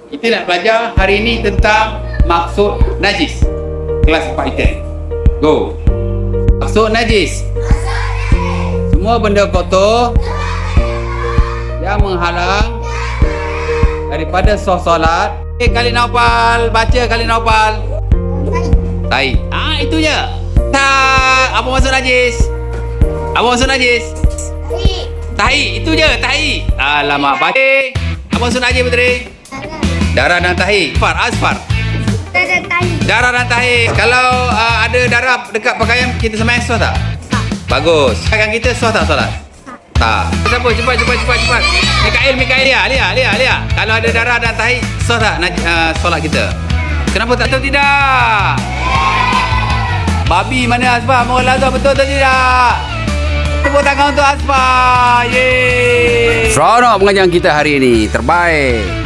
Kita nak belajar hari ini tentang maksud najis. Kelas 4 item. Go. Maksud najis. Semua benda kotor yang menghalang daripada sah solat. Kali Naufal, baca kali Naufal. Tai. Itu je. Tak. Apa maksud najis? Apa maksud najis? Tahi. Itu je, tahi. Alamak, baca. Apa maksud najis, Puteri? Darah dan tahi. Asfar. Darah dan tahi. Kalau ada darah dekat pakaian, kita sembahyang sah tak? Bagus. Pakaian kita sah tak solat? Tak. Siapa? Cepat. Mikael. Lia. Kalau ada darah dan tahi, sah tak solat kita? Kenapa tak? Atau tidak? Babi mana Asfar? Mohon lazam betul atau tidak? Tepuk tangan untuk Asfar. Yeay. Seronok pengajian kita hari ini. Terbaik.